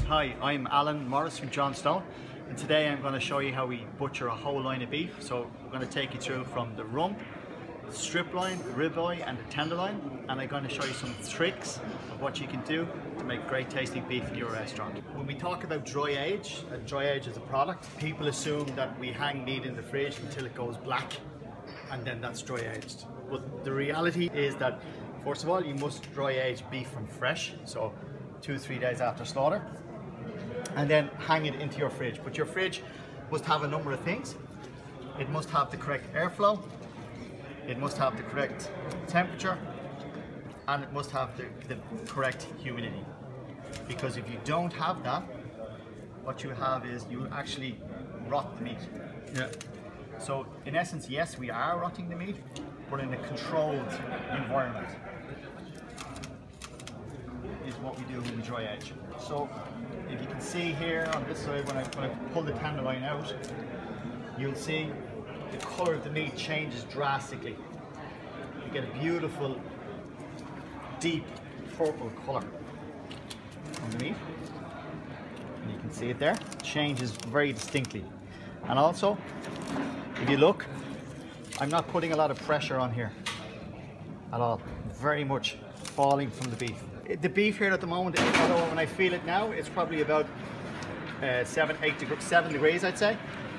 Hi, I'm Allan Morris from Johnstone, and today I'm going to show you how we butcher a whole line of beef. So I'm going to take you through from the rump, strip line, ribeye and the tenderloin, and I'm going to show you some tricks of what you can do to make great tasting beef in your restaurant. When we talk about dry age as a product, people assume that we hang meat in the fridge until it goes black and then that's dry aged. But the reality is that first of all you must dry age beef from fresh, so 2-3 days after slaughter, and then hang it into your fridge. But your fridge must have a number of things. It must have the correct airflow, it must have the correct temperature, and it must have the correct humidity. Because if you don't have that, what you have is you actually rot the meat. Yeah. So in essence, yes, we are rotting the meat, but in a controlled environment is what we do when we dry age. So if you can see here on this side, when I pull the tenderloin out, you'll see the colour of the meat changes drastically. You get a beautiful deep purple colour on the meat, and you can see it there. It changes very distinctly. And also, if you look, I'm not putting a lot of pressure on here at all. Very much falling from the beef. The beef here at the moment, although when I feel it now, it's probably about 7 degrees, I'd say.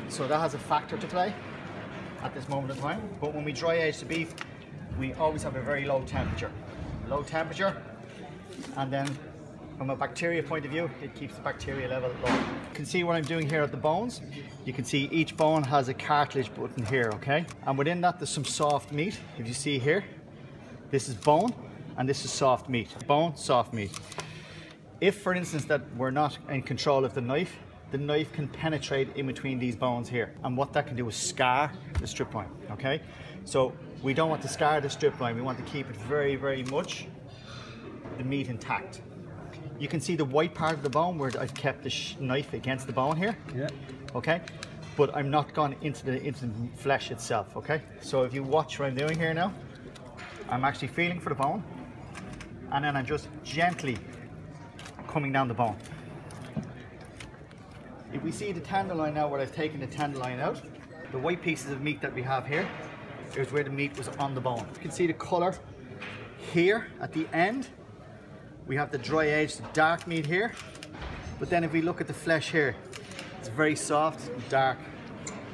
So that has a factor to play at this moment in time. But when we dry age the beef, we always have a very low temperature. Low temperature, and then from a bacteria point of view, it keeps the bacteria level low. You can see what I'm doing here at the bones. You can see each bone has a cartilage button here, okay? And within that, there's some soft meat. If you see here, this is bone, and this is soft meat. Bone, soft meat. If, for instance, that we're not in control of the knife can penetrate in between these bones here. And what that can do is scar the strip line, okay? So we don't want to scar the strip line. We want to keep it very, very much the meat intact. You can see the white part of the bone where I've kept the knife against the bone here. Yeah. Okay? But I'm not gone into the flesh itself, okay? So if you watch what I'm doing here now, I'm actually feeling for the bone, and then I'm just gently coming down the bone. If we see the tenderloin now, where I've taken the tenderloin out, the white pieces of meat that we have here is where the meat was on the bone. You can see the colour here at the end. We have the dry aged dark meat here, but then if we look at the flesh here, it's very soft, dark,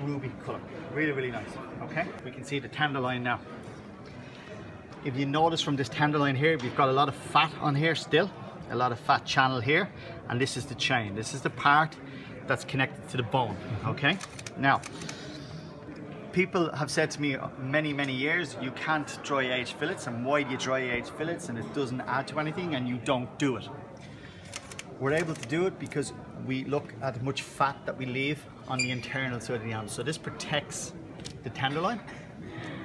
ruby colour. Really, really nice, okay? We can see the tenderloin now. If you notice from this tenderloin here, we've got a lot of fat on here still, a lot of fat channel here, and this is the chain. This is the part that's connected to the bone, okay? Now, people have said to me many, many years, you can't dry age fillets, and why do you dry age fillets and it doesn't add to anything, and you don't do it. We're able to do it because we look at how much fat that we leave on the internal side of the animal. So this protects the tenderloin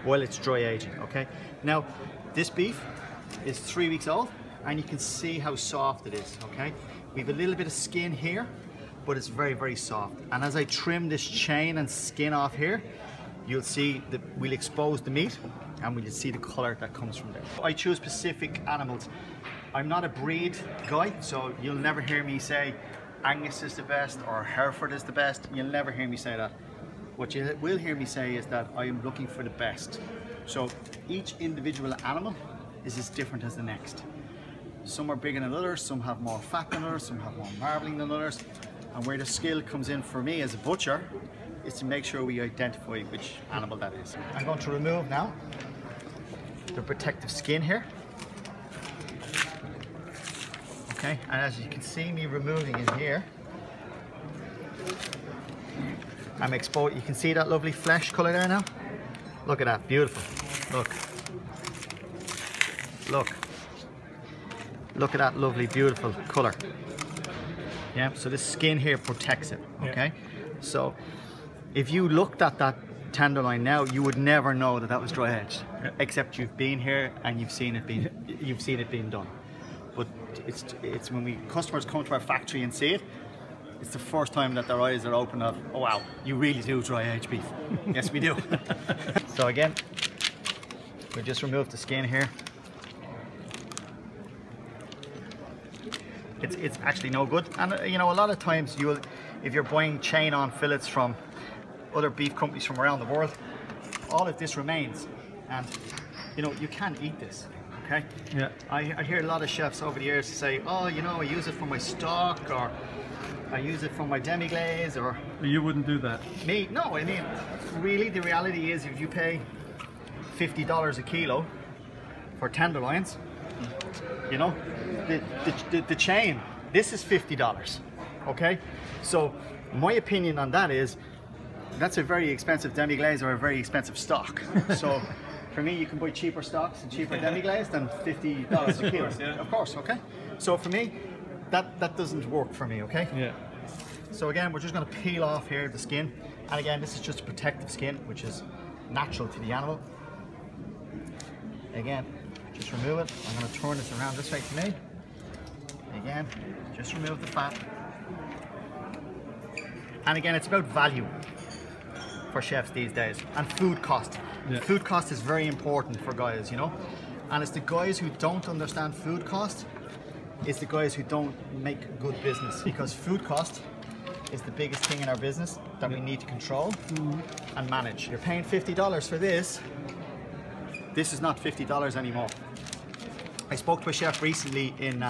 while it's dry aging, okay? Now, this beef is 3 weeks old, and you can see how soft it is, okay? We have a little bit of skin here, but it's very, very soft. And as I trim this chain and skin off here, you'll see that we'll expose the meat, and we'll see the colour that comes from there. I choose specific animals. I'm not a breed guy, so you'll never hear me say Angus is the best or Hereford is the best. You'll never hear me say that. What you will hear me say is that I am looking for the best. So each individual animal is as different as the next. Some are bigger than others, some have more fat than others, some have more marbling than others. And where the skill comes in for me as a butcher is to make sure we identify which animal that is. I'm going to remove now the protective skin here. Okay, and as you can see me removing it here, I'm exposed. You can see that lovely flesh colour there now. Look at that, beautiful. Look. Look at that lovely, beautiful colour. Yeah, so this skin here protects it, okay? Yeah. So if you looked at that tenderloin now, you would never know that that was dry aged, except you've been here and you've seen it being done. But it's when customers come to our factory and see it, it's the first time that their eyes are open of, oh wow, you really do dry age beef. Yes, we do. So again, we just remove the skin here. it's actually no good. And you know, a lot of times if you're buying chain on fillets from other beef companies from around the world, all of this remains, and you know, you can't eat this. Okay. Yeah. I hear a lot of chefs over the years say, oh, you know, I use it for my stock, or I use it for my demi-glaze, or... You wouldn't do that? Me? No, I mean, really the reality is if you pay $50 a kilo for tenderloins, you know, the chain, this is $50, okay? So my opinion on that is, that's a very expensive demi-glaze or a very expensive stock. So for me, you can buy cheaper stocks and cheaper demi-glaze than $50 a kilo. Yeah. Of course, okay? So for me, that doesn't work for me, okay? Yeah. So again, we're just going to peel off here the skin. And again, this is just a protective skin, which is natural to the animal. Again, just remove it. I'm going to turn this around this way to me. Again, just remove the fat. And again, it's about value for chefs these days, and food cost. Yeah. Food cost is very important for guys, you know, and it's the guys who don't understand food cost, it's the guys who don't make good business, because food cost is the biggest thing in our business that we need to control and manage. You're paying $50 for this. This is not $50 anymore. I spoke to a chef recently in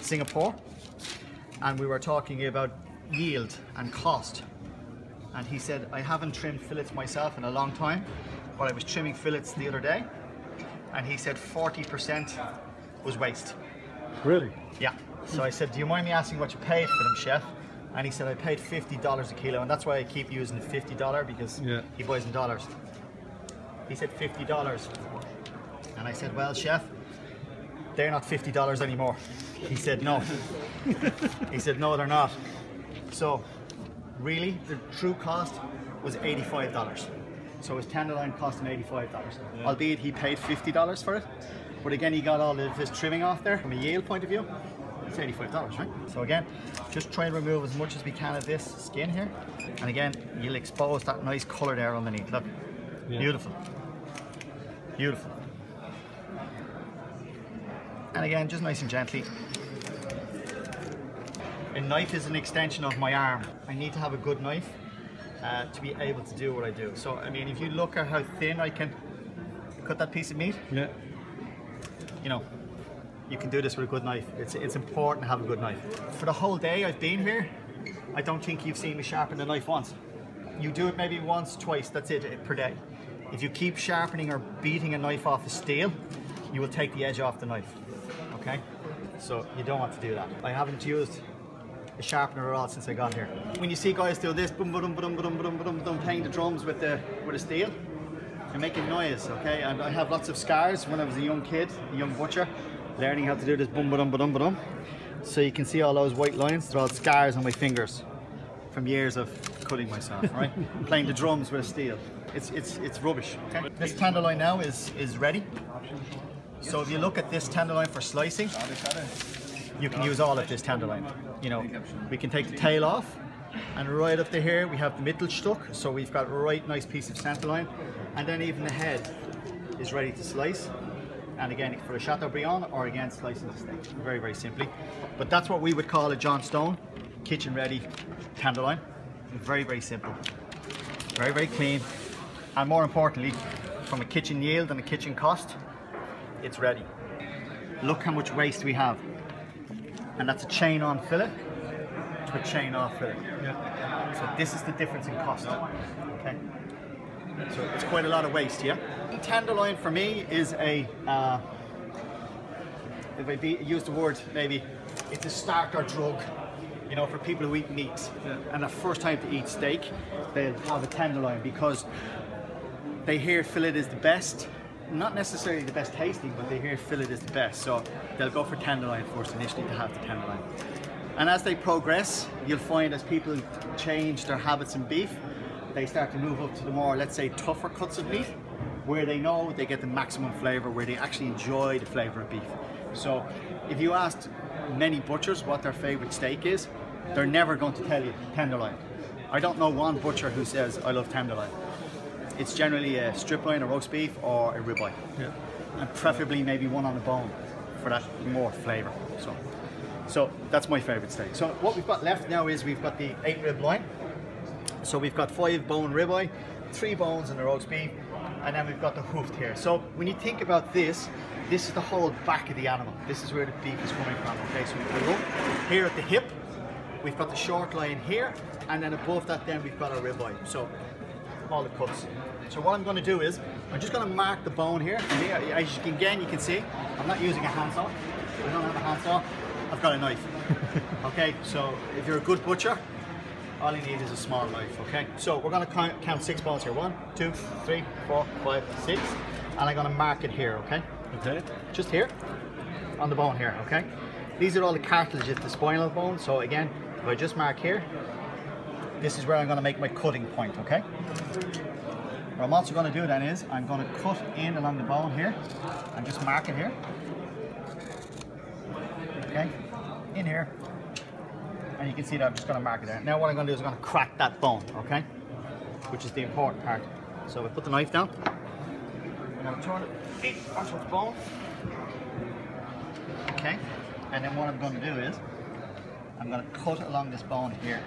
Singapore, and we were talking about yield and cost. And he said, I haven't trimmed fillets myself in a long time, but I was trimming fillets the other day, and he said 40% was waste. Really? Yeah. So I said, do you mind me asking what you paid for them, chef? And he said, I paid $50 a kilo, and that's why I keep using the $50 because he buys in dollars. He said $50. And I said, well, chef, they're not $50 anymore. He said, no. He said, no, they're not. So really, the true cost was $85. So his tenderloin cost him $85. Yeah. Albeit he paid $50 for it. But again, he got all of his trimming off there. From a yield point of view, it's $85, right? So again, just try and remove as much as we can of this skin here. And again, you'll expose that nice color there underneath. Look, beautiful. Beautiful. And again, just nice and gently. A knife is an extension of my arm. I need to have a good knife to be able to do what I do. So, I mean, if you look at how thin I can cut that piece of meat, you know, you can do this with a good knife. It's important to have a good knife. For the whole day I've been here, I don't think you've seen me sharpen the knife once. You do it maybe once, twice, that's it per day. If you keep sharpening or beating a knife off a steel, you will take the edge off the knife, okay? So you don't want to do that. I haven't used a sharpener at all since I got here. When you see guys do this, boom, boom, boom, boom, boom, boom, boom, playing the drums with a steel, you're making noise, okay? And I have lots of scars when I was a young kid, a young butcher, learning how to do this boom, boom, boom, boom. So you can see all those white lines, they're all scars on my fingers from years of cutting myself, right? Playing the drums with a steel. It's rubbish, okay? This tenderloin now is ready. So if you look at this tenderloin for slicing, you can use all of this tenderloin. You know, we can take the tail off, and right up to here we have the Mittelstück, so we've got a right nice piece of tenderloin, and then even the head is ready to slice. And again, for a Chateaubriand, or again, slicing the steak, very, very simply. But that's what we would call a John Stone, kitchen ready tenderloin. Very, very simple. Very, very clean. And more importantly, from a kitchen yield and a kitchen cost, it's ready. Look how much waste we have. And that's a chain on fillet to a chain off fillet. So this is the difference in cost, okay? So it's quite a lot of waste, yeah? Tenderloin for me is a, if I use the word maybe, it's a starter drug, you know, for people who eat meat. And the first time to eat steak, they'll have a tenderloin because they hear fillet is the best. Not necessarily the best tasting, but they hear fillet is the best. So they'll go for tenderloin first initially to have the tenderloin. And as they progress, you'll find as people change their habits in beef, they start to move up to the more, let's say, tougher cuts of meat, where they know they get the maximum flavor, where they actually enjoy the flavor of beef. So if you asked many butchers what their favorite steak is, they're never going to tell you tenderloin. I don't know one butcher who says, I love tenderloin. It's generally a strip loin, a roast beef, or a ribeye. And preferably maybe one on the bone for that more flavor. So So that's my favorite steak. So what we've got left now is we've got the 8 rib loin. So we've got 5 bone ribeye, 3 bones in the roast beef, and then we've got the hoofed here. So when you think about this, this is the whole back of the animal. This is where the beef is coming from, okay? So we've got a rump here at the hip, we've got the short line here, and then above that then we've got our ribeye. So all the cuts. So what I'm going to do is, I'm just going to mark the bone here. And here, as you can see, I'm not using a handsaw. I don't have a handsaw, I've got a knife. Okay, so if you're a good butcher, all you need is a small knife, okay? So we're going to count 6 bones here. 1, 2, 3, 4, 5, 6. And I'm going to mark it here, okay? Okay. Just here, on the bone here, okay? These are all the cartilage of the spinal bone. So again, if I just mark here, this is where I'm going to make my cutting point, okay? What I'm also going to do then is, I'm going to cut in along the bone here, and just mark it here. Okay, in here. And you can see that I'm just going to mark it there. Now what I'm going to do is I'm going to crack that bone, okay? Which is the important part. So we put the knife down. I'm going to turn it onto the bone. Okay, and then what I'm going to do is, I'm going to cut along this bone here.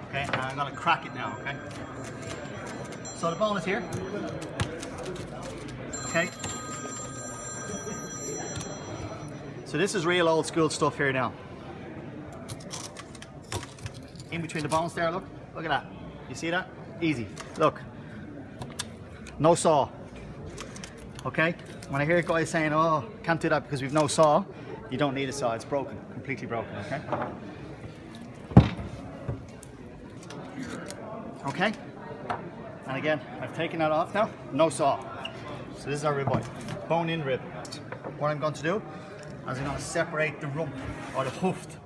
Okay, and I'm going to crack it now, okay? So the bone is here. Okay. So this is real old school stuff here now. In between the bones there, look at that. You see that? Easy. Look. No saw. Okay? When I hear guys saying, oh, can't do that because we've no saw, you don't need a saw, it's broken, completely broken, okay? Okay? And again, I've taken that off now, no saw. So this is our ribeye, bone in rib. What I'm going to do is I'm going to separate the rump or the hoofed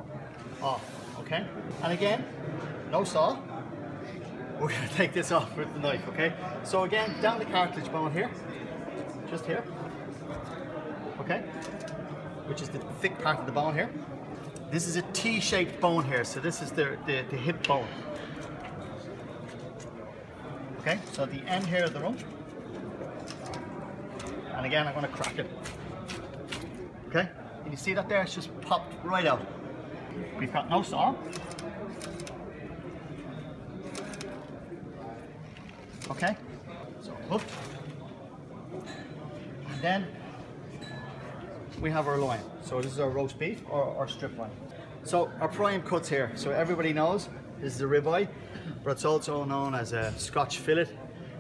off, okay? And again, no saw. We're going to take this off with the knife, okay? So again, down the cartilage bone here, just here, okay? Which is the thick part of the bone here. This is a T-shaped bone here, so this is the hip bone. Okay, so at the end here of the rump. And again, I'm going to crack it. Okay, and you see that there? It's just popped right out. We've got no saw. Okay, so hooked. And then we have our loin. So this is our roast beef or strip loin. So our prime cuts here. So everybody knows this is a ribeye, but it's also known as a Scotch fillet.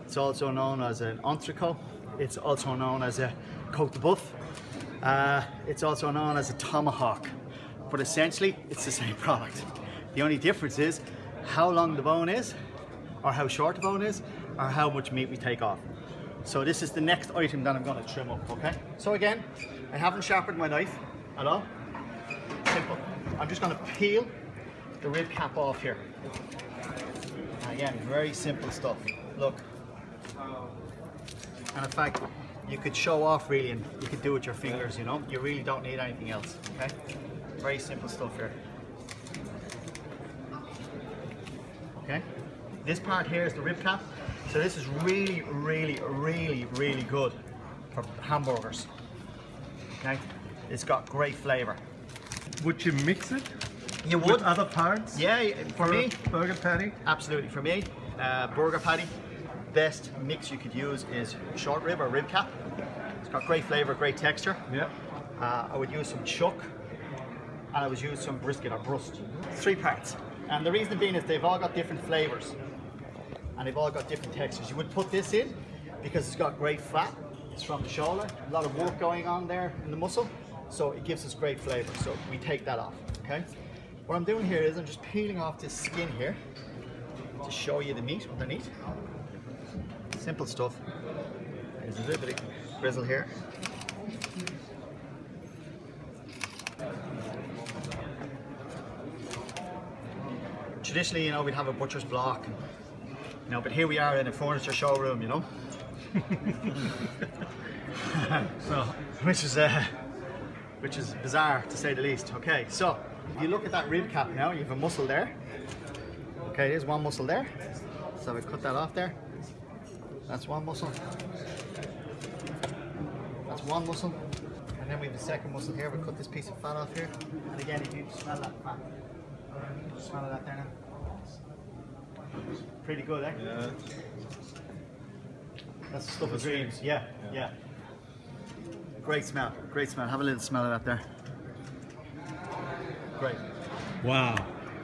It's also known as an entrecôte. It's also known as a côte de boeuf. It's also known as a tomahawk. But essentially, it's the same product. The only difference is how long the bone is, or how short the bone is, or how much meat we take off. So this is the next item that I'm going to trim up, okay? So again, I haven't sharpened my knife at all. Simple. I'm just going to peel the rib cap off here. And again, very simple stuff. Look. And in fact, you could show off really, and you could do it with your fingers, you know? You really don't need anything else, okay? Very simple stuff here. Okay? This part here is the rib cap. So this is really, really, really, really good for hamburgers. Okay? It's got great flavor. Would you mix it? You would. With other parts? Yeah, for me. Burger patty? Absolutely. For me, burger patty, best mix you could use is short rib or rib cap. It's got great flavor, great texture. Yeah. I would use some chuck, and I would use some brisket or brust. 3 parts. And the reason being is they've all got different flavors. And they've all got different textures. You would put this in because it's got great fat. It's from the shoulder. A lot of work going on there in the muscle. So it gives us great flavor. So we take that off, okay? What I'm doing here is I'm just peeling off this skin here to show you the meat underneath. Simple stuff. There's a little bit of grizzle here. Traditionally, you know, we'd have a butcher's block. And, you know, but here we are in a furniture showroom, you know. So, which is bizarre to say the least. Okay, so if you look at that rib cap now, you have a muscle there. Okay, there's one muscle there. So we cut that off there. That's one muscle. That's one muscle. And then we have the second muscle here. We'll cut this piece of fat off here. And again, if you smell that fat. Smell that there now. Pretty good, eh? Yeah. That's the stuff of dreams. Yeah, yeah. Great smell, great smell. Have a little smell of that there. Great. Wow.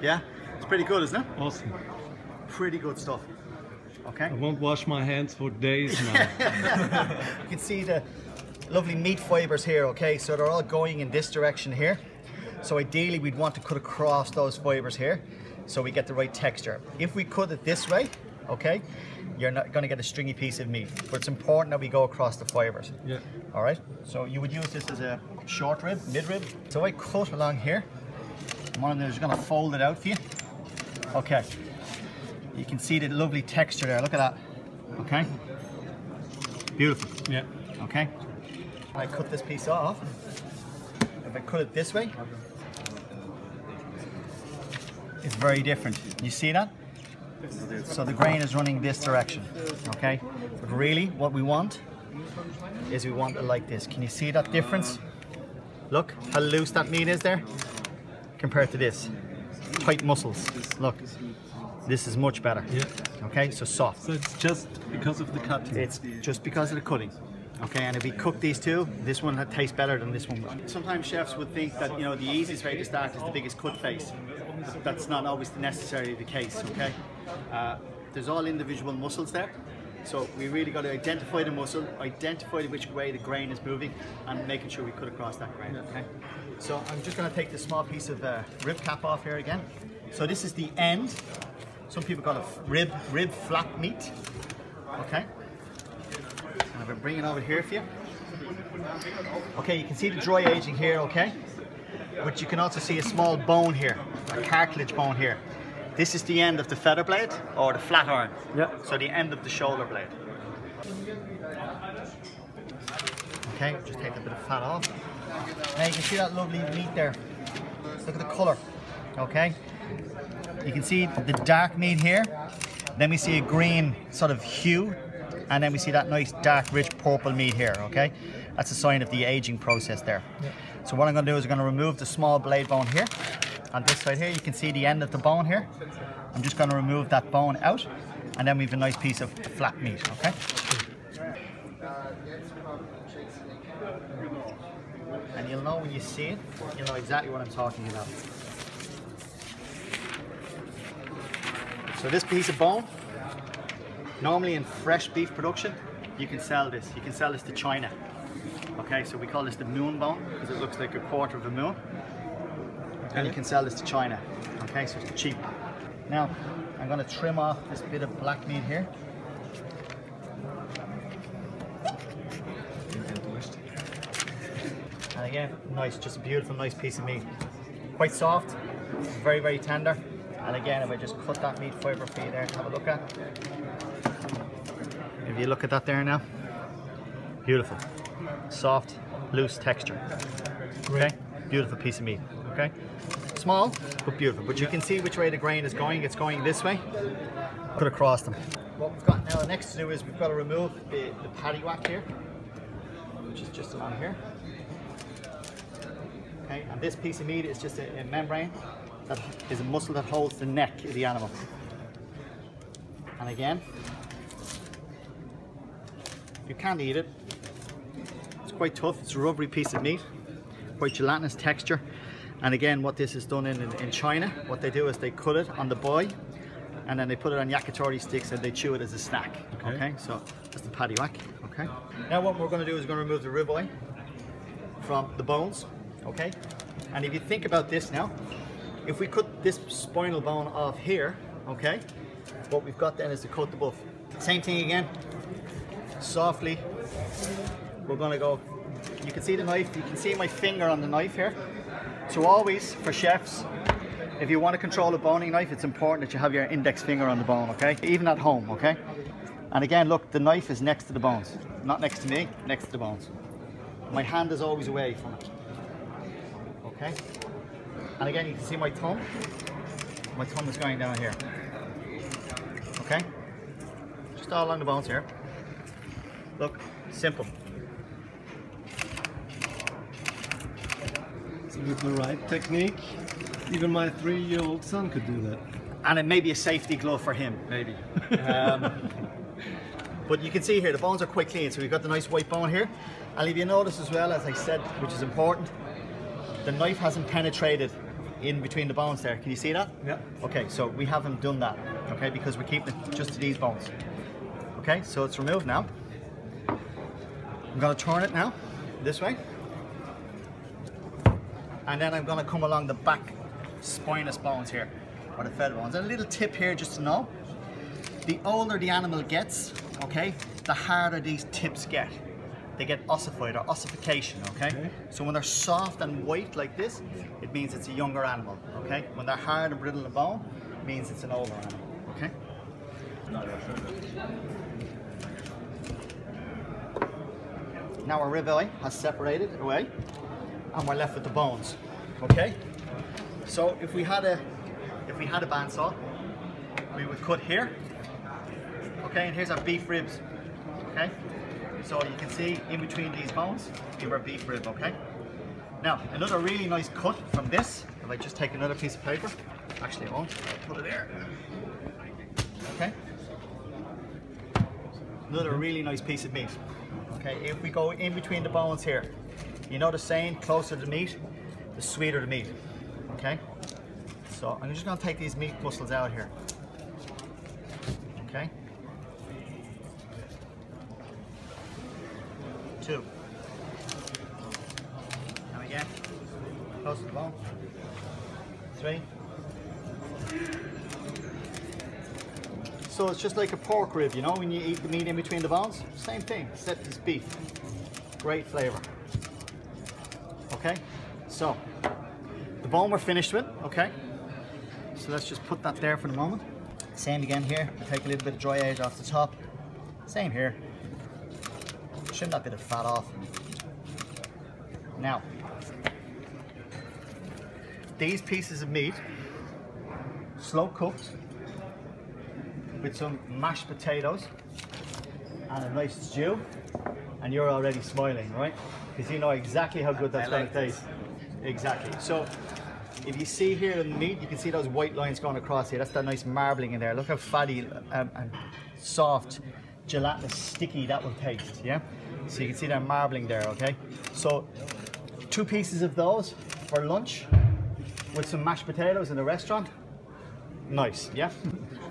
Yeah? It's pretty good, isn't it? Awesome. Pretty good stuff. Okay? I won't wash my hands for days now. You can see the lovely meat fibers here, okay? So they're all going in this direction here. So ideally we'd want to cut across those fibers here so we get the right texture. If we cut it this way, okay, you're not going to get a stringy piece of meat. But it's important that we go across the fibers. Yeah. All right? So you would use this as a short rib, mid rib. So I cut along here. I'm just going to fold it out for you. Okay. You can see the lovely texture there. Look at that. Okay? Beautiful. Yeah. Okay? I cut this piece off. If I cut it this way, it's very different. You see that? So the grain is running this direction. Okay? But really, what we want is we want it like this. Can you see that difference? Look how loose that meat is there compared to this. Tight muscles. Look. This is much better. Yeah. Okay, so soft. So it's just because of the cutting. It's just because of the cutting. Okay, and if we cook these two, this one tastes better than this one. Sometimes chefs would think that, you know, the easiest way to start is the biggest cut face. That's not always necessarily the case, okay? There's all individual muscles there. So we really got to identify the muscle, identify which way the grain is moving, and making sure we cut across that grain, okay? So I'm just going to take this small piece of rib cap off here again. So this is the end. Some people call it rib flap meat, okay? And if I bring it over here for you. Okay, you can see the dry aging here, okay? But you can also see a small bone here, a cartilage bone here. This is the end of the feather blade, or the flat iron. Yeah. So the end of the shoulder blade. Okay, just take a bit of fat off. Now you can see that lovely meat there. Look at the colour, okay? You can see the dark meat here, then we see a green sort of hue, and then we see that nice dark rich purple meat here, okay? That's a sign of the aging process there. Yeah. So what I'm going to do is I'm going to remove the small blade bone here. On this side here you can see the end of the bone here. I'm just going to remove that bone out, and then we have a nice piece of flat meat, okay? And you'll know when you see it, you'll know exactly what I'm talking about. So this piece of bone, normally in fresh beef production, you can sell this. You can sell this to China. Okay, so we call this the moon bone because it looks like a quarter of a moon. And you can sell this to China. Okay, so it's cheap. Now, I'm going to trim off this bit of black meat here. And again, nice, just a beautiful, nice piece of meat. Quite soft, very, very tender. And again, if I just cut that meat fibre for you there to have a look at. If you look at that there now, beautiful. Soft, loose texture. Okay, beautiful piece of meat. Okay, small but beautiful. But you can see which way the grain is going. It's going this way. Cut across them. What we've got now next to do is we've got to remove the paddy whack here, which is just along here. Okay, and this piece of meat is just a membrane that is a muscle that holds the neck of the animal. And again, you can't eat it. It's quite tough. It's a rubbery piece of meat, quite gelatinous texture. And again, what this is done in China, what they do is they cut it on the boy, and then they put it on yakitori sticks and they chew it as a snack. Okay, so that's the paddy whack. Okay. Now what we're going to do is we're going to remove the ribeye from the bones. Okay. And if you think about this now, if we cut this spinal bone off here, okay, what we've got then is to cut the buff. Same thing again. Softly, we're going to go. You can see the knife. You can see my finger on the knife here. So always, for chefs, if you want to control a boning knife, it's important that you have your index finger on the bone, okay? Even at home, okay? And again, look, the knife is next to the bones. Not next to me, next to the bones. My hand is always away from it. Okay? And again, you can see my thumb. My thumb is going down here. Okay? Just all along the bones here. Look, simple. with the right technique, even my 3-year-old son could do that. And it may be a safety glove for him, maybe. But you can see here, the bones are quite clean. So we've got the nice white bone here. And if you notice as well, as I said, which is important, the knife hasn't penetrated in between the bones there. Can you see that? Yeah. Okay, so we haven't done that, okay, because we're keeping it just to these bones. Okay, so it's removed now. I'm gonna turn it now, this way. And then I'm gonna come along the back spinous bones here, or the feather bones. And a little tip here just to know, the older the animal gets, okay, the harder these tips get. They get ossified or ossification, okay? So when they're soft and white like this, it means it's a younger animal, okay? When they're hard and brittle and bone, it means it's an older animal, okay? Now our ribeye has separated away, and we're left with the bones, okay? So if we had a bandsaw, we would cut here, okay? And here's our beef ribs, okay? So you can see in between these bones, we have our beef rib, okay? Now, another really nice cut from this, if I just take another piece of paper, actually I won't, I'll put it there, okay? Another really nice piece of meat, okay? If we go in between the bones here, you know the saying, closer the meat, the sweeter the meat, okay? So I'm just gonna take these meat muscles out here, okay? 2. Now again, close to the bone. 3. So it's just like a pork rib, you know, when you eat the meat in between the bones. Same thing, except it's beef. Great flavour. Okay, so the bone we're finished with, okay? So let's just put that there for the moment. Same again here, we'll take a little bit of dry edge off the top. Same here. Trim that bit of fat off. Now, these pieces of meat, slow cooked, with some mashed potatoes and a nice stew, and you're already smiling, right? Because you know exactly how good that's going to taste. Exactly. So, if you see here in the meat, you can see those white lines going across here. That's that nice marbling in there. Look how fatty and soft, gelatinous, sticky that will taste, yeah? So you can see that marbling there, okay? So 2 pieces of those for lunch with some mashed potatoes in a restaurant. Nice, yeah?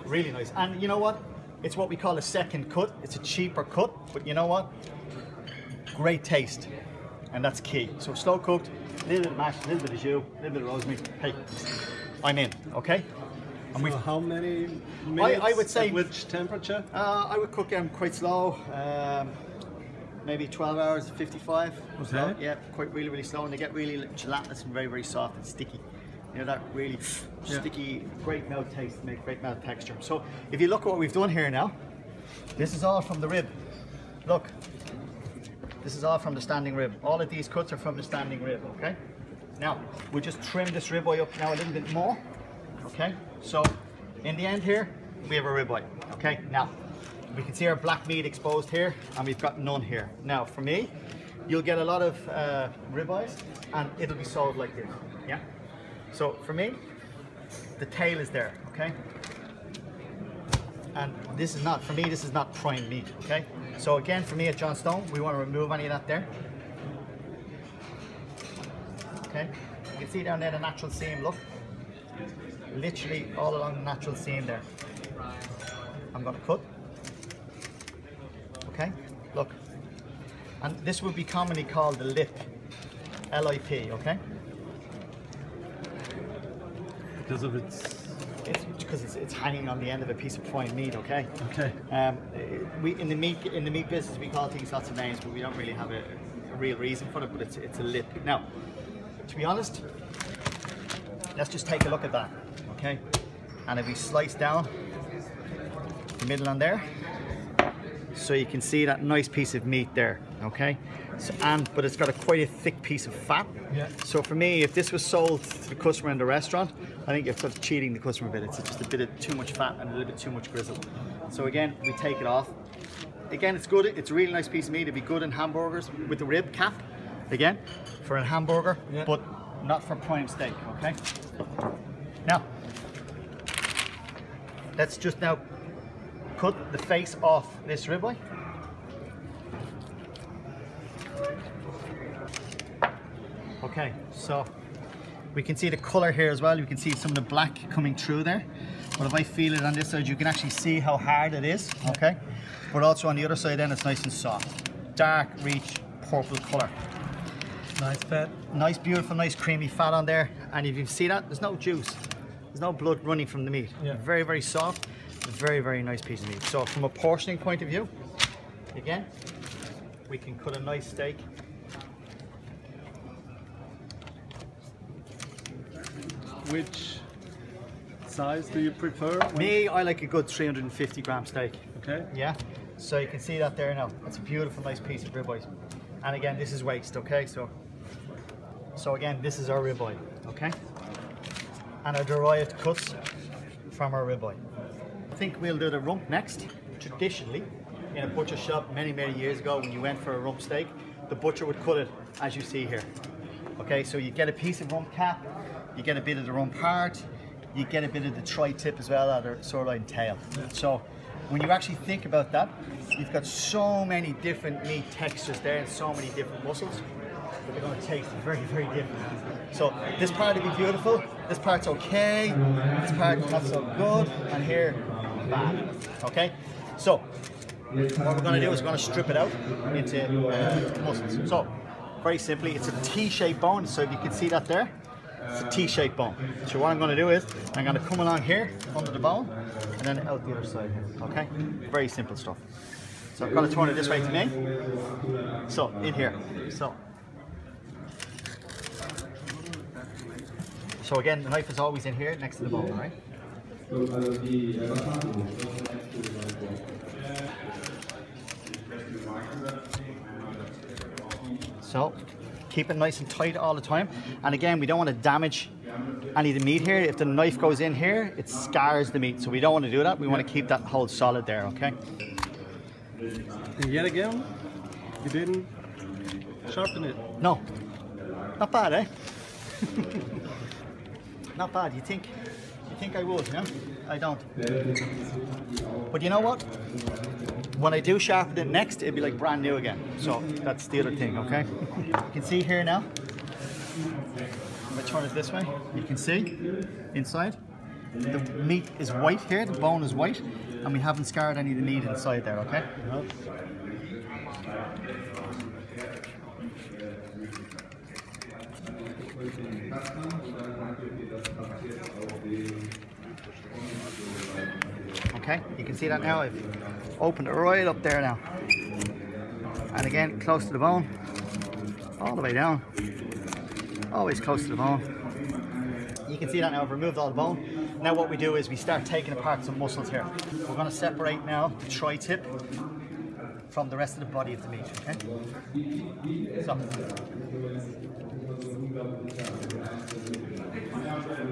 Really nice. And you know what? It's what we call a second cut. It's a cheaper cut, but you know what? Great taste, and that's key. So slow cooked, a little bit of mash, a little bit of jus, a little bit of rosemary. Hey, I'm in, okay? And so how many minutes, I would say, at which temperature? I would cook them quite slow, maybe 12 hours, 55. Okay. Slow. Yeah, quite really slow, and they get really gelatinous and very soft and sticky. You know, that really sticky, great mouth taste, make great mouth texture. So if you look at what we've done here now, this is all from the rib. Look, this is all from the standing rib. All of these cuts are from the standing rib, okay? Now, we'll just trim this ribeye up now a little bit more, okay? So, in the end here, we have a ribeye, okay? Now, we can see our black meat exposed here, and we've got none here. Now, for me, you'll get a lot of ribeyes, and it'll be sold like this, yeah? So, for me, the tail is there, okay? And this is not, for me, this is not prime meat, okay? So again, for me at John Stone, we want to remove any of that there. Okay, you can see down there the natural seam, look. Literally all along the natural seam there. I'm going to cut. Okay, look. And this would be commonly called the lip, L-I-P, okay? Because of its... Because it's hanging on the end of a piece of prime meat, okay? Okay. We in the meat business we call things lots of names, but we don't really have a real reason for it. But it's a lip. Now, to be honest, let's just take a look at that, okay? And if we slice down the middle on there, so you can see that nice piece of meat there, okay? So, but it's got quite a thick piece of fat. Yeah. So for me, if this was sold to the customer in the restaurant, I think you're sort of cheating the customer a bit. It's just a bit of too much fat and a little bit too much grizzle. So again, we take it off. Again, it's good. It's a really nice piece of meat. It'd be good in hamburgers with the rib cap. Again, for a hamburger. Yeah. But not for prime steak, okay? Now, let's just now cut the face off this ribeye. Okay, so we can see the color here as well. You can see some of the black coming through there. But if I feel it on this side, you can actually see how hard it is, okay? But also on the other side then, it's nice and soft. Dark, rich, purple color. Nice fat. Nice, beautiful, nice creamy fat on there. And if you see that, there's no juice. There's no blood running from the meat. Yeah. Very, very soft. Very, very nice piece of meat. So from a portioning point of view, again, we can cut a nice steak. Which size do you prefer? Me, I like a good 350 gram steak. Okay. Yeah. So you can see that there now. That's a beautiful, nice piece of ribeye. And again, this is waste, okay? So again, this is our ribeye, okay? And our derived cuts from our ribeye. I think we'll do the rump next. Traditionally, in a butcher shop many, many years ago, when you went for a rump steak, the butcher would cut it as you see here. Okay, so you get a piece of rump cap, you get a bit of the rump heart, you get a bit of the tri-tip as well, or the sirloin tail. So when you actually think about that, you've got so many different meat textures there and so many different muscles, but they're going to taste very, very different. So this part will be beautiful, this part's okay, this part not so good, and here, bad. Okay? So what we're going to do is we're going to strip it out into muscles. So very simply, it's a T-shaped bone, so if you can see that there, it's a T-shaped bone. So what I'm going to do is I'm going to come along here under the bone and then out the other side here. Okay? Very simple stuff. So I'm going to turn it this way to me. So in here. So again, the knife is always in here next to the bone, right? So keep it nice and tight all the time. And again, we don't want to damage any of the meat here. If the knife goes in here, it scars the meat. So we don't want to do that. We want to keep that whole solid there, okay? And yet again, you didn't sharpen it. No. Not bad, eh? Not bad. You think I would, no? I don't. But you know what? When I do sharpen it next, it'll be like brand new again. So that's the other thing, okay? You can see here now. If I turn it this way, you can see inside. The meat is white here, the bone is white, and we haven't scarred any of the meat inside there, okay? Okay, you can see that now. I've opened it right up there now. And again, close to the bone, all the way down. Always close to the bone. You can see that now, I've removed all the bone. Now what we do is we start taking apart some muscles here. We're going to separate now the tri-tip from the rest of the body of the meat, okay? So.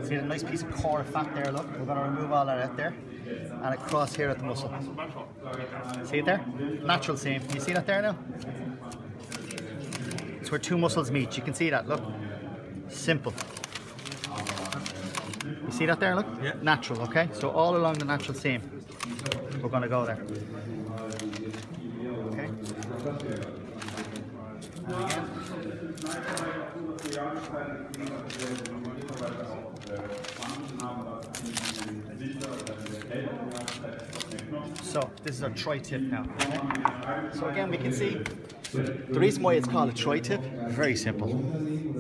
See a nice piece of core of fat there, look. We're going to remove all that out there. And across here at the muscle. See it there? Natural seam. Can you see that there now? It's where two muscles meet. You can see that, look. Simple. You see that there, look? Yeah. Natural, okay? So all along the natural seam, we're going to go there. Okay? And again. So this is our tri-tip now. Okay? So again, we can see the reason why it's called a tri-tip, very simple.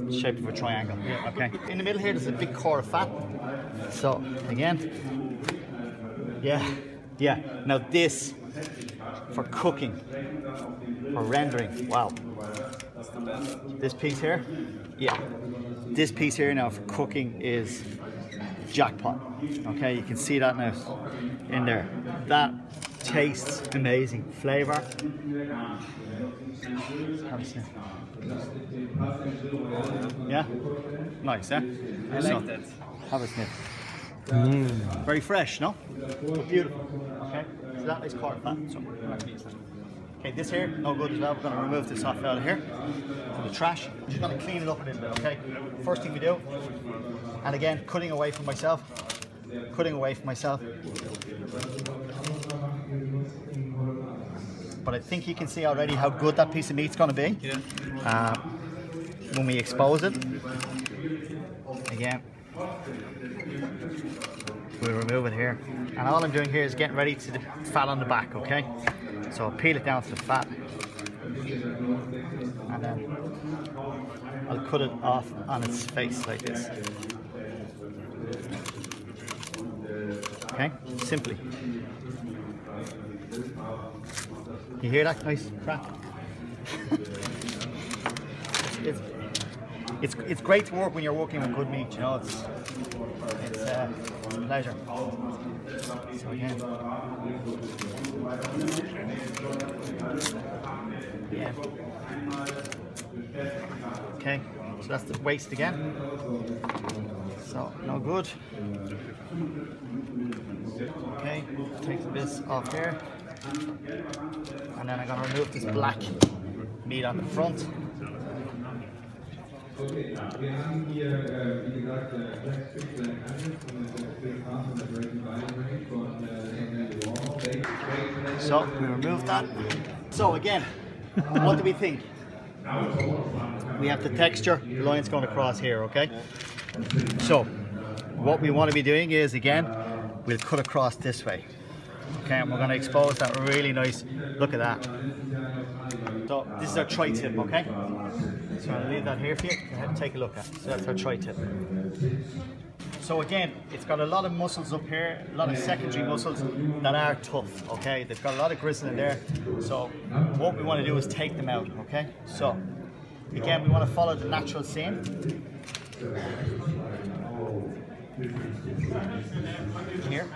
It's shaped of a triangle. Okay. In the middle here, there's a big core of fat. So again, yeah. Now this for cooking, for rendering. Wow. This piece here, yeah. This piece here now for cooking is jackpot. Okay, you can see that now in there. That tastes amazing. Flavor. Have a sniff. Yeah? Nice, eh? I like that. Have a sniff. Very fresh, no? But beautiful. Okay, so that is core fat. So we're not going to use that. Okay, Okay, this here, no good as well. We're going to remove this off out of here to the trash. I'm just going to clean it up a little bit, okay? First thing we do, and again, cutting away from myself. But I think you can see already how good that piece of meat's going to be. Yeah. When we expose it. Again, we'll remove it here. And all I'm doing here is getting ready to the fat on the back, okay? So I'll peel it down to the fat. And then I'll cut it off on its face like this. Okay, simply. You hear that nice crack? It's great to work when you're working with good meat, you know, it's a pleasure. So again, yeah. Okay, so that's the waste again. So no good. Okay, take this off here, and then I'm going to remove this black meat on the front. So we remove that. So again, what do we think? We have the texture, the line's going across here, okay? So what we want to be doing is, again, we'll cut across this way. Okay, and we're going to expose that really nice, look at that. So this is our tri-tip, okay? So I'll leave that here for you. Go ahead and take a look at it. So that's our tri-tip. So again, it's got a lot of muscles up here, a lot of secondary muscles that are tough, okay? They've got a lot of gristle in there. So what we want to do is take them out, okay? So again, we want to follow the natural seam. Here.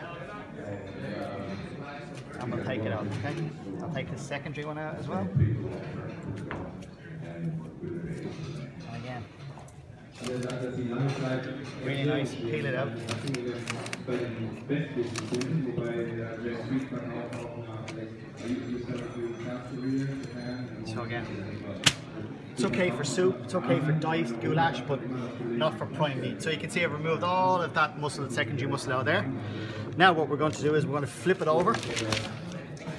And we'll take it out, okay? I'll take the secondary one out as well. Again. Really nice, peel it out. So again, it's okay for soup, it's okay for diced goulash, but not for prime meat. So you can see I've removed all of that muscle, the secondary muscle out there. Now what we're going to do is we're going to flip it over,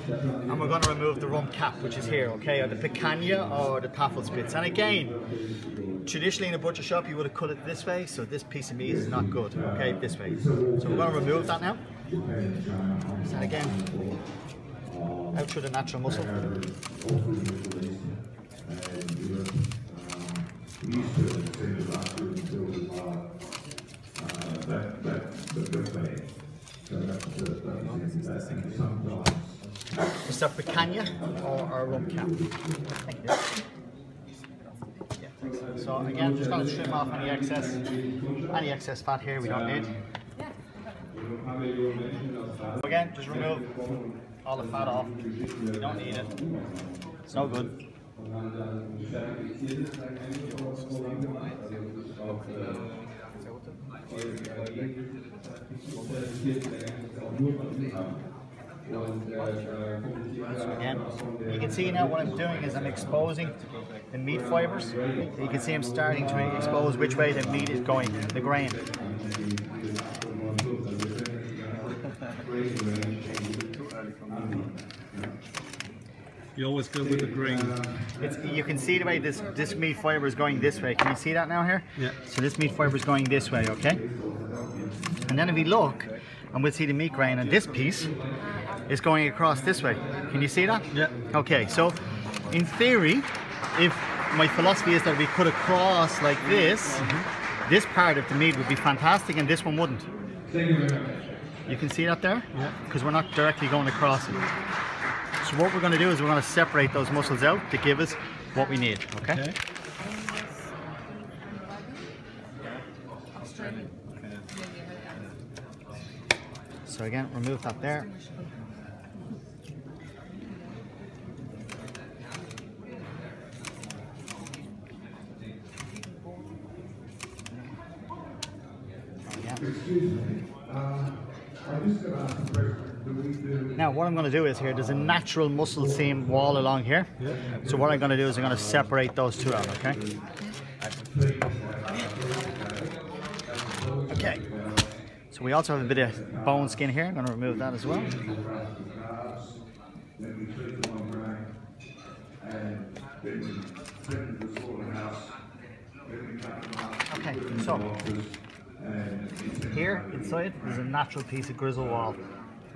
and we're going to remove the rump cap, which is here, okay, or the picanha or the taffel splits. And again, traditionally in a butcher shop you would have cut it this way, so this piece of meat is not good, okay, this way. So we're going to remove that now. And again, out through the natural muscle. Is that picanha or our rump cap? Thank you. Yeah, so again, I'm just going to trim off any excess fat here we don't need. Again, just remove all the fat off. We don't need it. It's no good. So again, you can see now what I'm doing is I'm exposing the meat fibers. You can see I'm starting to expose which way the meat is going, the grain. You always go with the grain. You can see the way this meat fiber is going this way. Can you see that now here? Yeah. So this meat fiber is going this way, okay? And then if we look, and we'll see the meat grain, and this piece is going across this way. Can you see that? Yeah. Okay, so in theory, if my philosophy is that we cut across like this, this part of the meat would be fantastic and this one wouldn't. You can see that there? Yeah. Because we're not directly going across it. So what we're going to do is we're going to separate those muscles out to give us what we need, okay? So again, remove that there. Now Now what I'm going to do is here, there's a natural muscle seam wall along here. So what I'm going to do is I'm going to separate those two out, okay? Okay. So we also have a bit of bone skin here. I'm going to remove that as well. Okay, so here inside there's a natural piece of grizzle wall.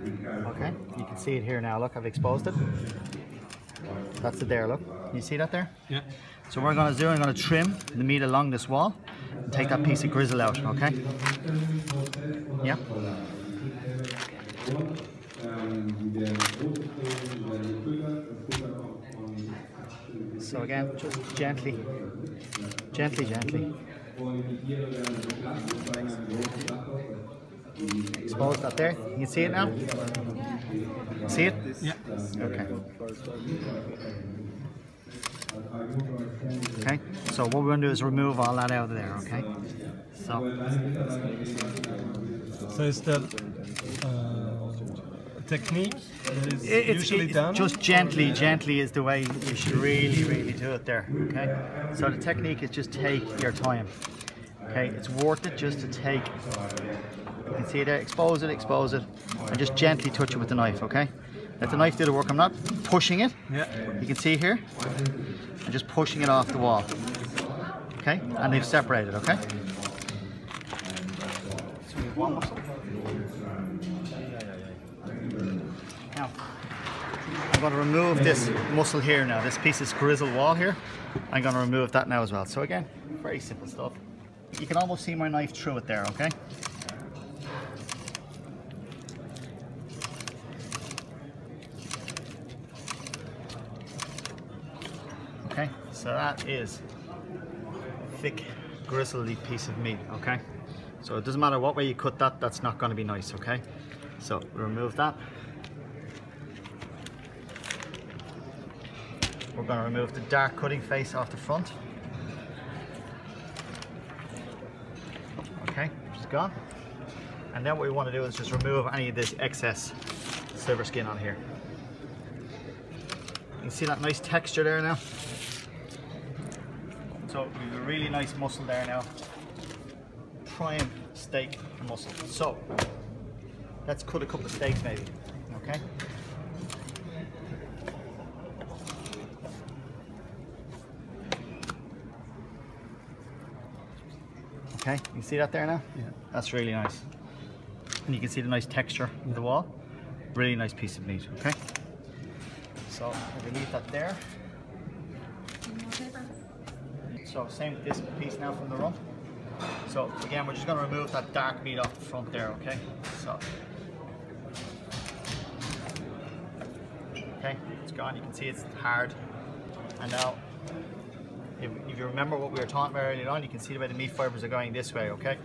Okay, you can see it here now. Look, I've exposed it. That's it there, look. Can you see that there? Yeah. So what I'm going to do, I'm going to trim the meat along this wall and take that piece of grizzle out, okay? Yeah. So again, just gently. Expose that there. You can see it now? See it? Yeah. Okay. Okay, so what we're going to do is remove all that out of there, okay? So is that a technique that is usually done? Just gently is the way you should really do it there, okay? So the technique is just take your time, okay? It's worth it just to take, you can see there, expose it, and just gently touch it with the knife, okay? Let the knife do the work. I'm not pushing it. Yeah. You can see here. I'm just pushing it off the wall. Okay? And they've separated, okay? So we have one muscle. Now, I'm going to remove this muscle here now. This piece of grizzle wall here. I'm going to remove that now as well. So again, very simple stuff. You can almost see my knife through it there, okay? Okay, so that is a thick, grizzly piece of meat, okay? So it doesn't matter what way you cut that, that's not going to be nice, okay? So remove that. We're going to remove the dark cutting face off the front. Okay, which is gone. And then what we want to do is just remove any of this excess silver skin on here. You can see that nice texture there now. So we have a really nice muscle there now. Prime steak muscle. So let's cut a couple of steaks maybe. Okay. Okay, you see that there now? Yeah. That's really nice. And you can see the nice texture of the wall. Really nice piece of meat, okay? So we'll leave that there. So same with this piece now from the rump. So again, we're just going to remove that dark meat off the front there, okay? So, okay, it's gone. You can see it's hard. And now, if you remember what we were talking about earlier on, you can see the way the meat fibers are going this way, okay?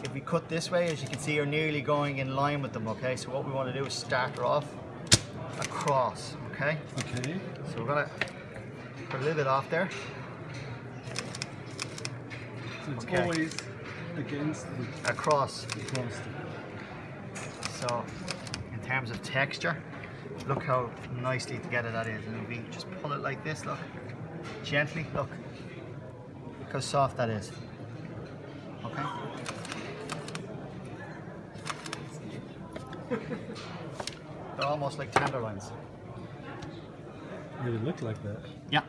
If we cut this way, as you can see, you're nearly going in line with them, okay? So what we want to do is start her off across, okay? Okay. So we're going to put a little bit off there. So it's Okay. always against the Across. cross. So, in terms of texture, look how nicely together that is. And if we just pull it like this, look, gently, look how soft that is. Okay. They're almost like tenderloins. They look like that. Yeah.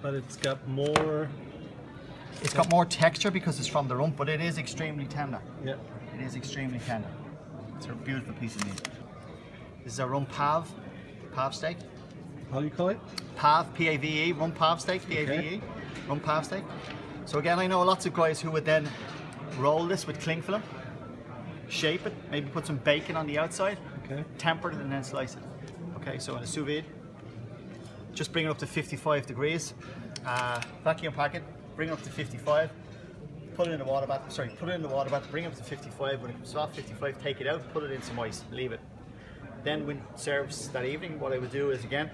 But it's got more. It's got more texture because it's from the rump, but it is extremely tender. Yeah. It is extremely tender. It's a beautiful piece of meat. This is a rump pav steak. How do you call it? Pav, P-A-V-E, rump pav steak, P-A-V-E, Okay. rump pav steak. So again, I know lots of guys who would then roll this with cling film, shape it, maybe put some bacon on the outside, Okay. temper it and then slice it. Okay, so in a sous vide, just bring it up to 55 degrees, vacuum pack it, bring it up to 55, put it in the water bath, bring it up to 55, when it comes off 55, take it out, put it in some ice, leave it. Then when it serves that evening, what I would do is again,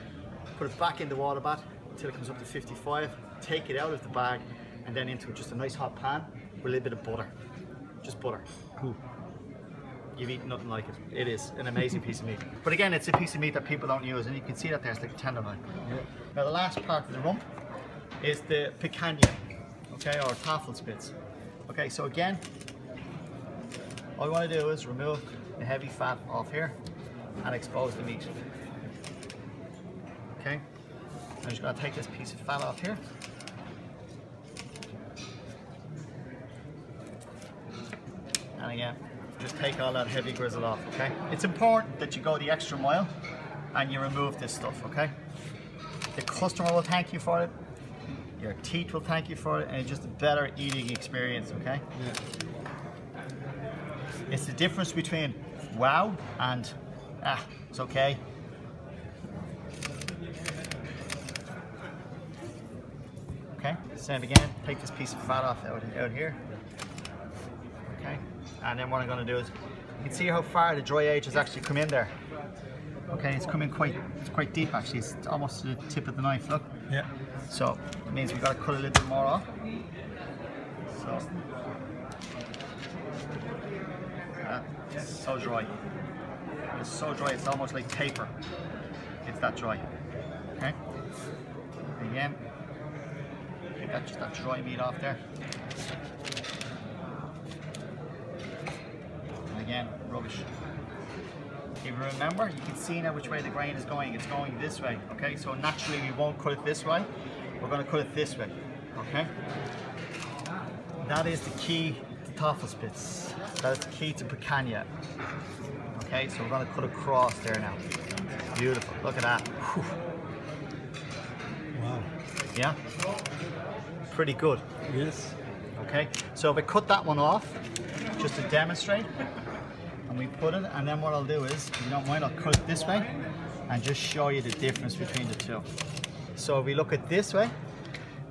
put it back in the water bath until it comes up to 55, take it out of the bag and then into just a nice hot pan with a little bit of butter, just butter. Cool. you've eaten nothing like it. It is an amazing piece of meat. But again, it's a piece of meat that people don't use, and you can see that there's like a tenderloin. Yeah. Now the last part of the rump is the picanha, okay, or tafelspitz. Okay, so again, all you want to do is remove the heavy fat off here and expose the meat. Okay, I'm just going to take this piece of fat off here. And again, just take all that heavy grizzle off, okay? It's important that you go the extra mile and you remove this stuff, okay? The customer will thank you for it, your teeth will thank you for it, and it's just a better eating experience, okay? Yeah. It's the difference between wow and it's okay. Okay, same again, take this piece of fat off out here. Okay, and then what I'm going to do is, you can see how far the dry age has actually come in there. Okay, it's coming quite deep actually. It's almost to the tip of the knife. Look. Yeah. So it means we've got to cut a little bit more off. So it's so dry. It's so dry. It's almost like paper. It's that dry. Okay. Again, get just that dry meat off there. And again, rubbish. If you remember, you can see now which way the grain is going. It's going this way, okay? So naturally we won't cut it this way. We're going to cut it this way, okay? That is the key to tafelspitz. That is the key to picanha. Okay, so we're going to cut across there now. Beautiful. Look at that. Whew. Wow. Yeah? Pretty good. Yes. Okay, so if I cut that one off, just to demonstrate, and we put it, and then what I'll do is, if you don't mind, I'll cut it this way and just show you the difference between the two. So if we look at this way,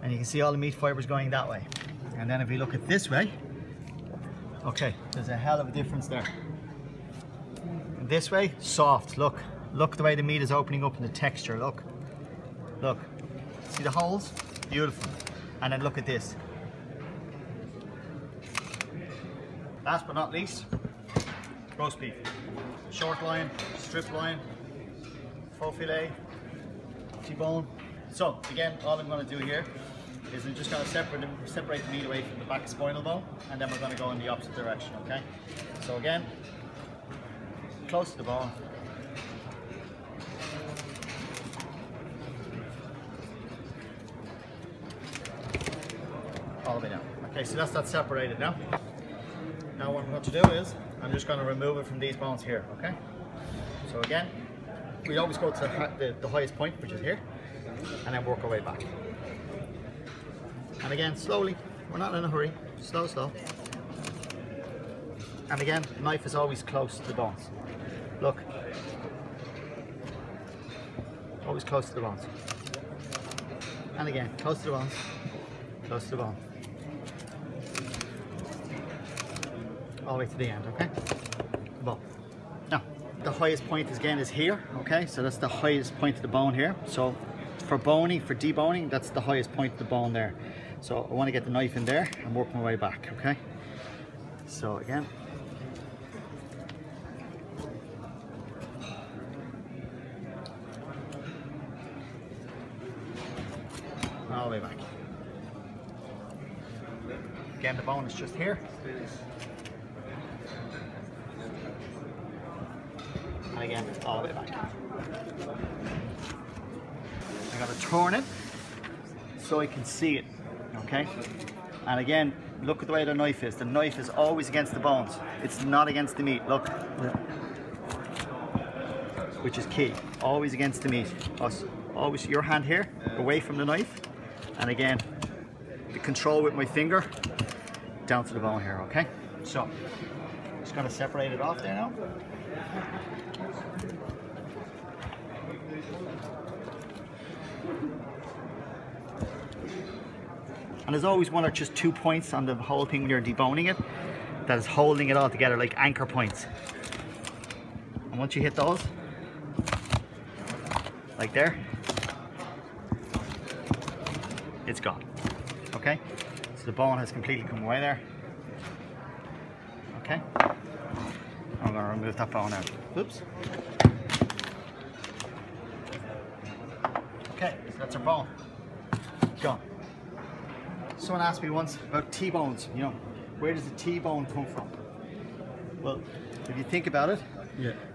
and you can see all the meat fibers going that way, and then if we look at this way, okay, there's a hell of a difference there. This way, soft. Look the way the meat is opening up in the texture. Look, see the holes? Beautiful. And then look at this. Last but not least, roast beef. Short loin, strip loin, faux filet, T-bone. So again, all I'm going to do here is I'm just going to separate the meat away from the back spinal bone, and then we're going to go in the opposite direction, okay? So again, close to the bone. All the way down. Okay, so that's that separated now. Now what I'm going to do is, I'm just going to remove it from these bones here, okay? So again, we always go to the highest point, which is here, and then work our way back. And again, slowly, we're not in a hurry, slow. And again, the knife is always close to the bones. Look. Always close to the bones. And again, close to the bones, close to the bone. All the way to the end, okay? Bone. Now, the highest point again is here, okay? So that's the highest point of the bone here. So for boning, for deboning, that's the highest point of the bone there. So I want to get the knife in there and work my way back, okay? So again. All the way back. Again, the bone is just here. And again, all the way back. I gotta turn it so I can see it, okay? And again, look at the way the knife is. The knife is always against the bones. It's not against the meat, look. Which is key, always against the meat. Always your hand here, away from the knife. And again, the control with my finger, down to the bone here, okay? So, just gonna separate it off there now. And there's always one or just 2 points on the whole thing when you're deboning it that is holding it all together, like anchor points. And once you hit those, like there, it's gone. Okay? So the bone has completely come away there. Okay? I'm going to remove that bone out. Oops. Okay, so that's our bone. Gone. Someone asked me once about T-bones, you know, where does the T-bone come from? Well, if you think about it,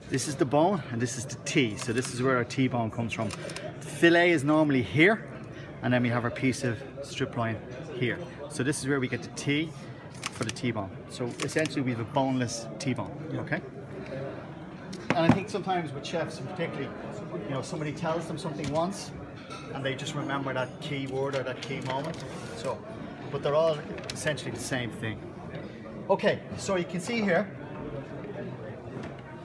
this is the bone and this is the T, so this is where our T-bone comes from. The fillet is normally here, and then we have our piece of strip loin here. So this is where we get the T for the T-bone. So essentially we have a boneless T-bone, okay? And I think sometimes with chefs particularly, you know, somebody tells them something once and they just remember that key word or that key moment. So, but they're all essentially the same thing. Okay, so you can see here,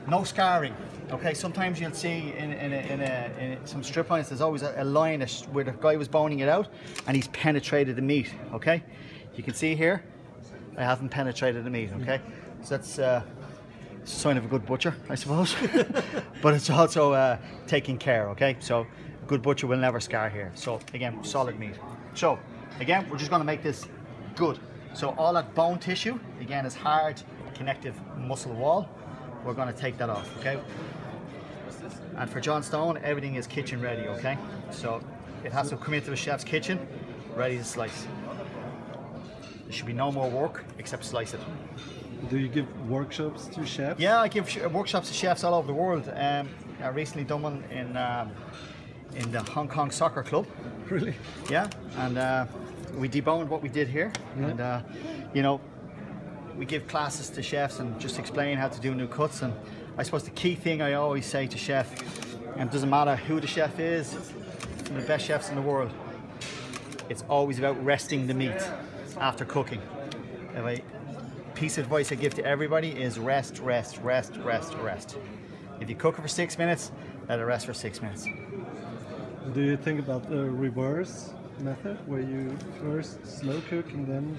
no scarring. Okay, sometimes you'll see in some strip loins, there's always a line where the guy was boning it out and he's penetrated the meat. Okay, you can see here, I haven't penetrated the meat. Okay, so that's a sign of a good butcher, I suppose. But it's also taking care. Okay, so a good butcher will never scar here. So again, solid meat. So again, we're just going to make this good. So all that bone tissue, again, is hard connective muscle wall. We're going to take that off, okay? And for John Stone, everything is kitchen ready, okay? So it has to come into the chef's kitchen, ready to slice. There should be no more work except slice it. Do you give workshops to chefs? Yeah, I give workshops to chefs all over the world. I recently done one in the Hong Kong Soccer Club. Really? Yeah, and we deboned what we did here, and you know, we give classes to chefs and just explain how to do new cuts. And I suppose the key thing I always say to chef, and it doesn't matter who the chef is, some of the best chefs in the world, it's always about resting the meat after cooking. A piece of advice I give to everybody is rest, rest, rest, rest, rest. If you cook it for 6 minutes, let it rest for 6 minutes. Do you think about the reverse method, where you first slow cook and then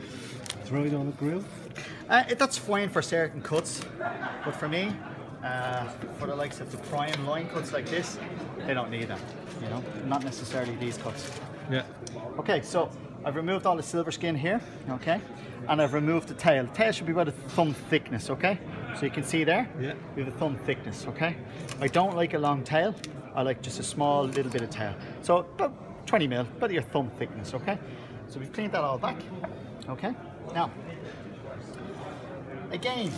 throw it on the grill? That's fine for certain cuts, but for me, for the likes of the prime loin cuts like this, they don't need that, you know, not necessarily these cuts. Yeah. Okay, so I've removed all the silver skin here, okay, and I've removed the tail. The tail should be about a thumb thickness, okay? So you can see there, we have a thumb thickness, okay? I don't like a long tail, I like just a small little bit of tail. So about 20 mil, about your thumb thickness, okay? So we've cleaned that all back, okay? Now, again,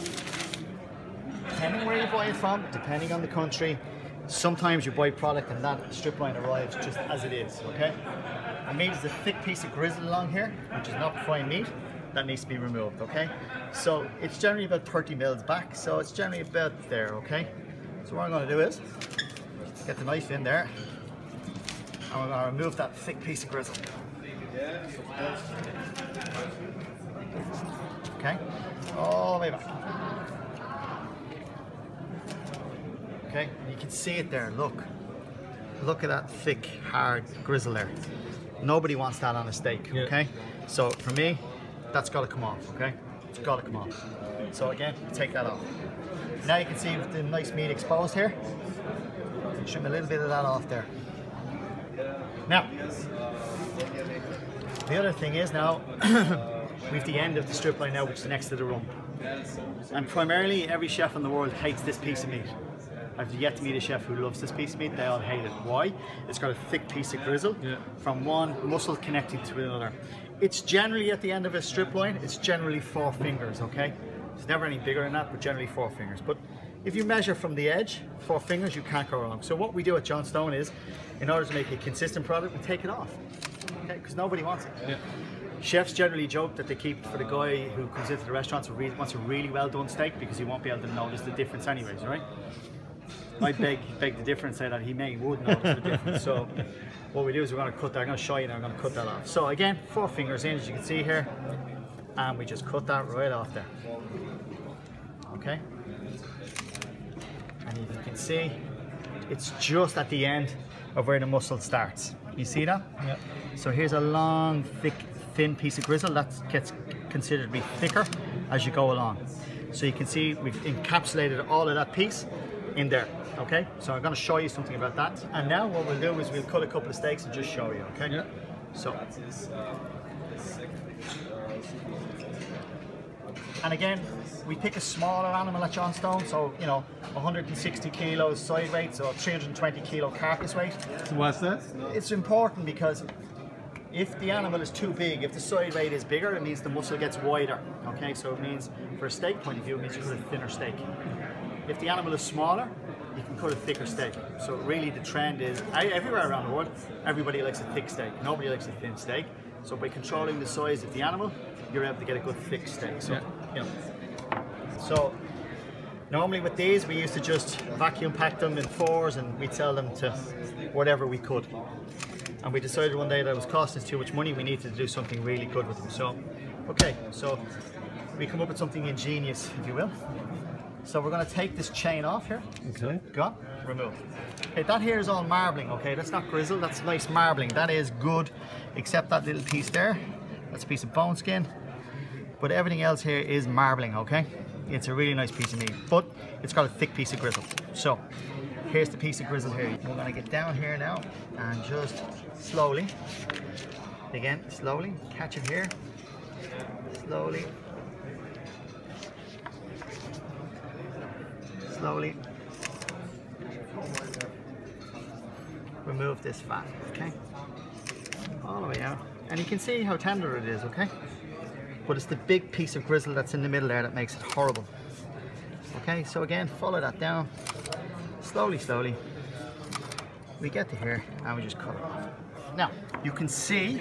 depending where you buy it from, depending on the country, sometimes you buy product and that strip loin arrives just as it is, okay? And maybe there's a thick piece of grizzle along here, which is not fine meat, that needs to be removed, okay? So it's generally about 30 mils back, so it's generally about there, okay? So what I'm going to do is get the knife in there, and we're going to remove that thick piece of grizzle. Okay, all the way back. Okay, you can see it there, look. Look at that thick, hard grizzle there. Nobody wants that on a steak, okay? So for me, that's got to come off, okay? It's got to come off. So again, take that off. Now you can see with the nice meat exposed here, trim a little bit of that off there. Now, the other thing is now, we've the end of the strip loin now, which is next to the rump. And primarily, every chef in the world hates this piece of meat. I've yet to meet a chef who loves this piece of meat. They all hate it. Why? It's got a thick piece of grizzle from one muscle connecting to another. It's generally at the end of a strip loin, it's generally 4 fingers, okay? It's never any bigger than that, but generally 4 fingers. But if you measure from the edge, 4 fingers, you can't go wrong. So what we do at John Stone is, in order to make a consistent product, we take it off, okay? Because nobody wants it. Chefs generally joke that they keep it for the guy who comes into the restaurants who wants a really well done steak, because he won't be able to notice the difference anyways, right? I beg the difference, say that he would notice the difference. So what we do is we're going to cut that. I'm going to show you now. I'm going to cut that off. So again, 4 fingers in, as you can see here, and we just cut that right off there. Okay. And you can see, it's just at the end of where the muscle starts. You see that? Yeah. So here's a long, thick, thin piece of grizzle that gets considered to be thicker as you go along. So you can see we've encapsulated all of that piece in there. Okay, so I'm going to show you something about that. And now what we'll do is we'll cut a couple of steaks and just show you, okay? Yeah. So, And again, we pick a smaller animal at Johnstone, so you know, 160 kilos side weight, so 320 kilo carcass weight. So what's that? It's important because if the animal is too big, if the side weight is bigger, it means the muscle gets wider. Okay, so it means, for a steak point of view, it means you cut a thinner steak. If the animal is smaller, you can cut a thicker steak. So really the trend is, everywhere around the world, everybody likes a thick steak. Nobody likes a thin steak. So by controlling the size of the animal, you're able to get a good thick steak. So, you know. So normally with these, we used to just vacuum pack them in 4s and we'd sell them to whatever we could. And we decided one day that it was costing us too much money, we needed to do something really good with them. So, okay, so we come up with something ingenious, if you will. So we're going to take this chain off here. Okay. Go on, remove. Okay, that here is all marbling, okay? That's not grizzle, that's nice marbling. That is good, except that little piece there. That's a piece of bone skin. But everything else here is marbling, okay? It's a really nice piece of meat, but it's got a thick piece of grizzle. So, here's the piece of grizzle here. We're going to get down here now and just slowly, again, slowly, catch it here. Slowly. Slowly. Remove this fat, okay? All the way out. And you can see how tender it is, okay? But it's the big piece of grizzle that's in the middle there that makes it horrible. Okay, so again, follow that down. Slowly, slowly. We get to here and we just cut it off. Now, you can see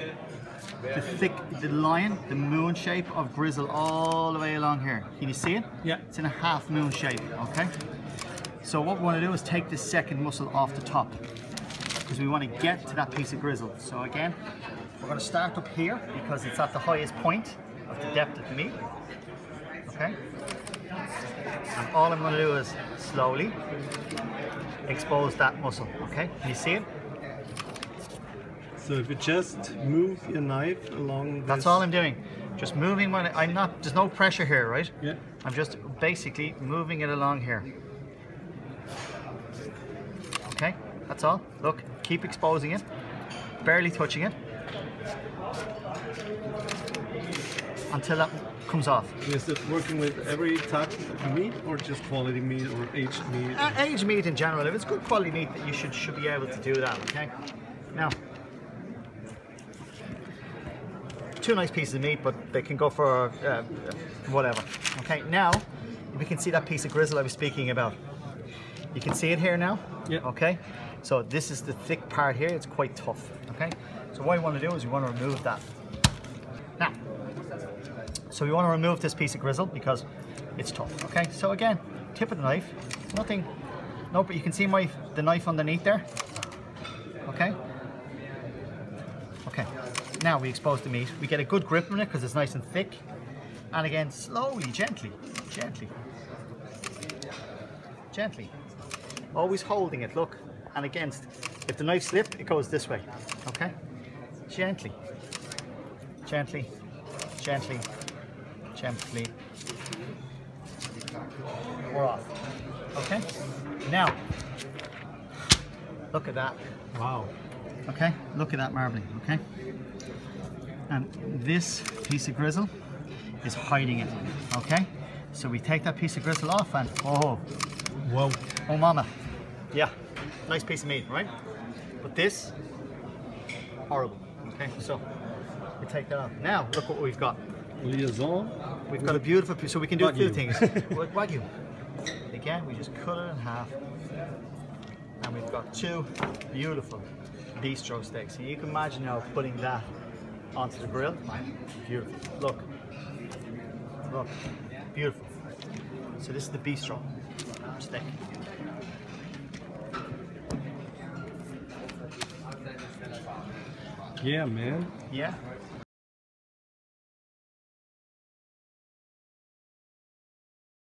the line, the moon shape of grizzle all the way along here. Can you see it? Yeah. It's in a half moon shape, okay? So what we want to do is take this second muscle off the top because we want to get to that piece of grizzle. So again, we're going to start up here because it's at the highest point of the depth of the meat, okay? And all I'm going to do is slowly expose that muscle, okay? Can you see it? So if you just move your knife along this... That's all I'm doing. Just moving when I'm not, there's no pressure here, right? Yeah. I'm just basically moving it along here. Okay, that's all. Look, keep exposing it, barely touching it until that comes off. Is it working with every type of meat or just quality meat or aged meat? Aged meat in general. If it's good quality meat, you should be able to do that, okay? Now, two nice pieces of meat, but they can go for whatever. Okay, now we can see that piece of grizzle I was speaking about. You can see it here now. Yeah. Okay, so this is the thick part here. It's quite tough. Okay, so what we want to do is we want to remove that. Now, so we want to remove this piece of grizzle because it's tough. Okay, so again, tip of the knife. Nothing. No, but you can see the knife underneath there. Okay. Okay. Now we expose the meat. We get a good grip on it because it's nice and thick. And again, slowly, gently, gently, gently. Always holding it, look. And again, if the knife slips, it goes this way. Okay? Gently, gently, gently, gently. We're off. Okay? Now, look at that. Wow. Okay? Look at that marbling, okay? And this piece of grizzle is hiding it, okay? So we take that piece of grizzle off and, oh, whoa, oh mama. Yeah, nice piece of meat, right? But this, horrible, okay? So we take that off. Now, look what we've got. Liaison. We've got a beautiful piece, so we can do a few Wagyu. things. Wagyu. Again, we just cut it in half. And we've got two beautiful bistro steaks. So you can imagine now putting that onto the grill. Beautiful. Look. Look. Beautiful. So this is the bistro steak. Yeah, man. Yeah.